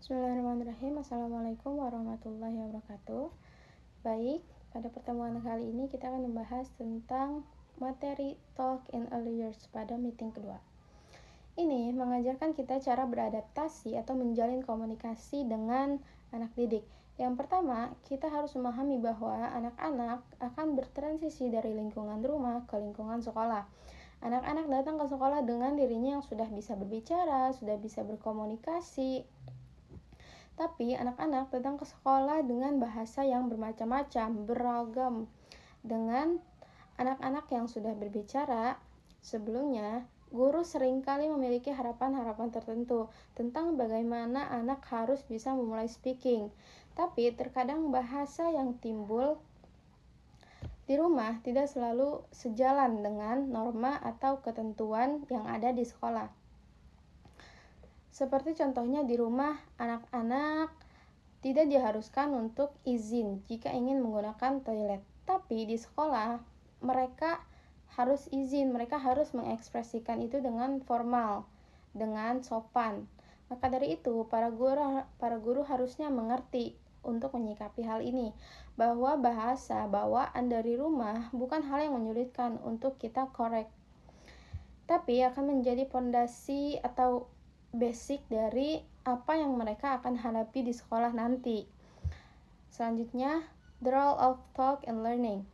Bismillahirrahmanirrahim. Assalamualaikum warahmatullahi wabarakatuh. Baik, pada pertemuan kali ini kita akan membahas tentang materi Talk in Early Years pada meeting kedua. Ini mengajarkan kita cara beradaptasi atau menjalin komunikasi dengan anak didik. Yang pertama, kita harus memahami bahwa anak-anak akan bertransisi dari lingkungan rumah ke lingkungan sekolah. Anak-anak datang ke sekolah dengan dirinya yang sudah bisa berbicara, sudah bisa berkomunikasi. Tapi anak-anak datang ke sekolah dengan bahasa yang bermacam-macam, beragam. Dengan anak-anak yang sudah berbicara sebelumnya, guru seringkali memiliki harapan-harapan tertentu tentang bagaimana anak harus bisa memulai speaking. Tapi terkadang bahasa yang timbul di rumah tidak selalu sejalan dengan norma atau ketentuan yang ada di sekolah. Seperti contohnya di rumah, anak-anak tidak diharuskan untuk izin jika ingin menggunakan toilet. Tapi di sekolah, mereka harus izin, mereka harus mengekspresikan itu dengan formal, dengan sopan. Maka dari itu, para guru harusnya mengerti untuk menyikapi hal ini, bahwa bahasa bawaan dari rumah bukan hal yang menyulitkan untuk kita korek, tapi akan menjadi fondasi atau basic dari apa yang mereka akan hadapi di sekolah nanti. Selanjutnya, the role of talk and learning.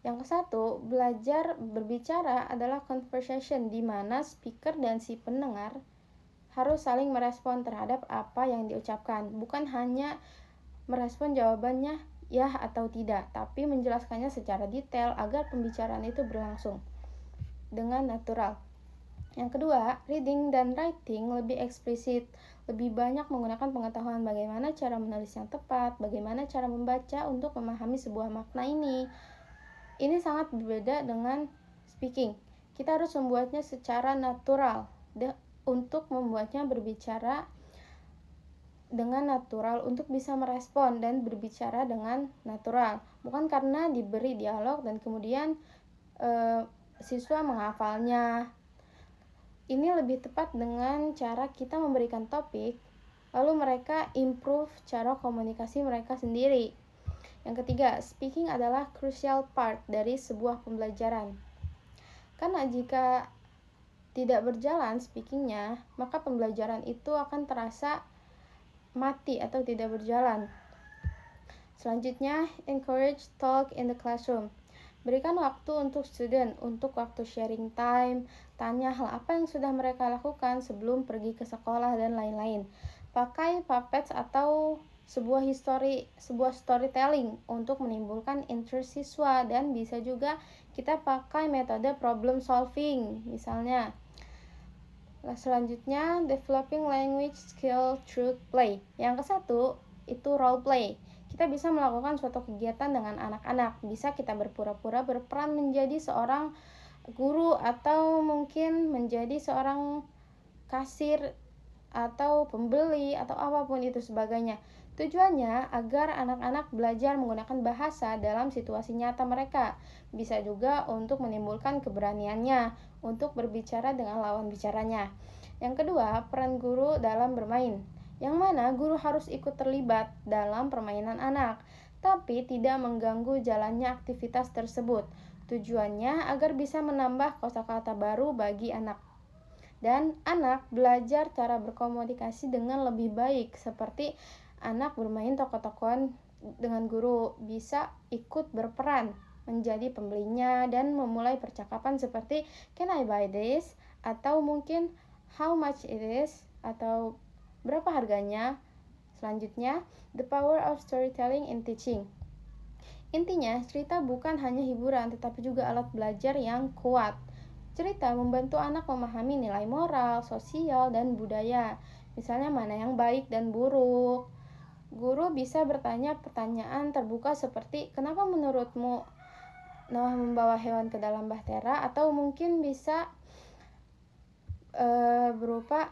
Yang ke-1, belajar berbicara adalah conversation di mana speaker dan si pendengar harus saling merespon terhadap apa yang diucapkan, bukan hanya merespon jawabannya ya atau tidak, tapi menjelaskannya secara detail agar pembicaraan itu berlangsung dengan natural. Yang kedua, reading dan writing lebih eksplisit, lebih banyak menggunakan pengetahuan bagaimana cara menulis yang tepat, bagaimana cara membaca untuk memahami sebuah makna ini. Ini sangat berbeda dengan speaking. Kita harus membuatnya secara natural, untuk membuatnya berbicara dengan natural, untuk bisa merespon dan berbicara dengan natural, bukan karena diberi dialog dan kemudian siswa menghafalnya. Ini lebih tepat dengan cara kita memberikan topik, lalu mereka improve cara komunikasi mereka sendiri. Yang ketiga, speaking adalah crucial part dari sebuah pembelajaran. Karena jika tidak berjalan speakingnya, maka pembelajaran itu akan terasa mati atau tidak berjalan. Selanjutnya, encourage talk in the classroom. Berikan waktu untuk student, untuk waktu sharing time, tanya hal apa yang sudah mereka lakukan sebelum pergi ke sekolah dan lain-lain. Pakai puppets atau sebuah storytelling untuk menimbulkan interest siswa, dan bisa juga kita pakai metode problem solving misalnya. Selanjutnya, developing language skill through play. Yang ke-1 itu role play. Kita bisa melakukan suatu kegiatan dengan anak-anak. Bisa kita berpura-pura berperan menjadi seorang guru atau mungkin menjadi seorang kasir atau pembeli atau apapun itu sebagainya. Tujuannya agar anak-anak belajar menggunakan bahasa dalam situasi nyata mereka. Bisa juga untuk menimbulkan keberaniannya untuk berbicara dengan lawan bicaranya. Yang kedua, peran guru dalam bermain, yang mana guru harus ikut terlibat dalam permainan anak, tapi tidak mengganggu jalannya aktivitas tersebut. Tujuannya agar bisa menambah kosakata baru bagi anak. Dan anak belajar cara berkomunikasi dengan lebih baik, seperti anak bermain toko-tokoan dengan guru, bisa ikut berperan menjadi pembelinya dan memulai percakapan seperti can I buy this, atau mungkin how much it is, atau berapa harganya. Selanjutnya, the power of storytelling in teaching. Intinya, cerita bukan hanya hiburan tetapi juga alat belajar yang kuat. Cerita membantu anak memahami nilai moral, sosial, dan budaya. Misalnya mana yang baik dan buruk. Guru bisa bertanya pertanyaan terbuka seperti kenapa menurutmu Noah membawa hewan ke dalam bahtera, atau mungkin bisa berupa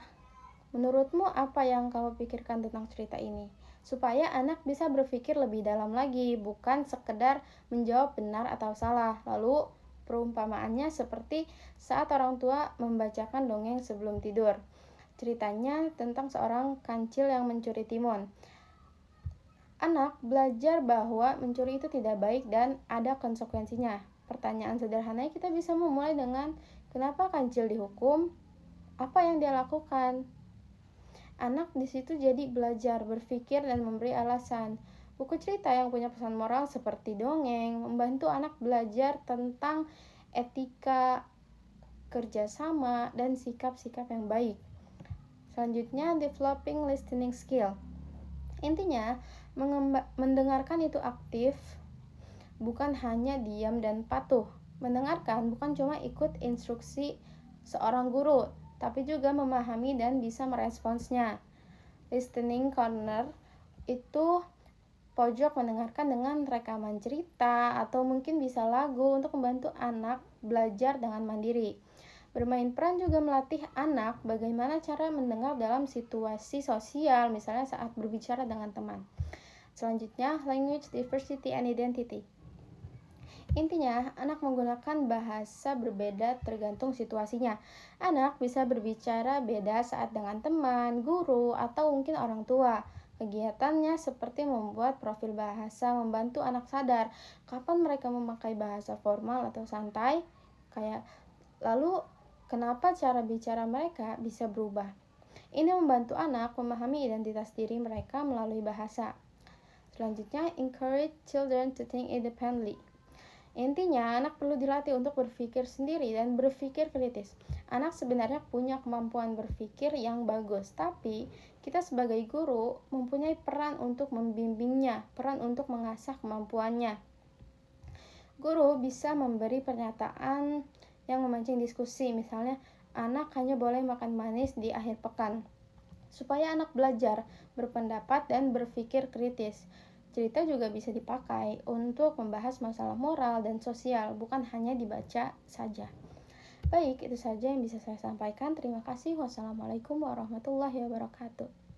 menurutmu apa yang kamu pikirkan tentang cerita ini, supaya anak bisa berpikir lebih dalam lagi, bukan sekedar menjawab benar atau salah. Lalu perumpamaannya seperti saat orang tua membacakan dongeng sebelum tidur. Ceritanya tentang seorang kancil yang mencuri timun. Anak belajar bahwa mencuri itu tidak baik dan ada konsekuensinya. Pertanyaan sederhananya kita bisa memulai dengan kenapa kancil dihukum? Apa yang dia lakukan? Anak di situ jadi belajar, berpikir dan memberi alasan. Buku cerita yang punya pesan moral seperti dongeng membantu anak belajar tentang etika, kerjasama, dan sikap-sikap yang baik. Selanjutnya, developing listening skill. Intinya, mendengarkan itu aktif, bukan hanya diam dan patuh. Mendengarkan bukan cuma ikut instruksi seorang guru, tapi juga memahami dan bisa meresponsnya. Listening corner itu pojok mendengarkan dengan rekaman cerita atau mungkin bisa lagu untuk membantu anak belajar dengan mandiri. Bermain peran juga melatih anak bagaimana cara mendengar dalam situasi sosial, misalnya saat berbicara dengan teman. Selanjutnya, language diversity and identity. Intinya, anak menggunakan bahasa berbeda tergantung situasinya. Anak bisa berbicara beda saat dengan teman, guru, atau mungkin orang tua. Kegiatannya seperti membuat profil bahasa, membantu anak sadar kapan mereka memakai bahasa formal atau santai. Lalu kenapa cara bicara mereka bisa berubah. Ini membantu anak memahami identitas diri mereka melalui bahasa. Selanjutnya, encourage children to think independently. Intinya, anak perlu dilatih untuk berpikir sendiri dan berpikir kritis. Anak sebenarnya punya kemampuan berpikir yang bagus, tapi kita sebagai guru mempunyai peran untuk membimbingnya, peran untuk mengasah kemampuannya. Guru bisa memberi pernyataan yang memancing diskusi, misalnya, anak hanya boleh makan manis di akhir pekan, supaya anak belajar berpendapat dan berpikir kritis. Cerita juga bisa dipakai untuk membahas masalah moral dan sosial, bukan hanya dibaca saja. Baik, itu saja yang bisa saya sampaikan. Terima kasih. Wassalamualaikum warahmatullahi wabarakatuh.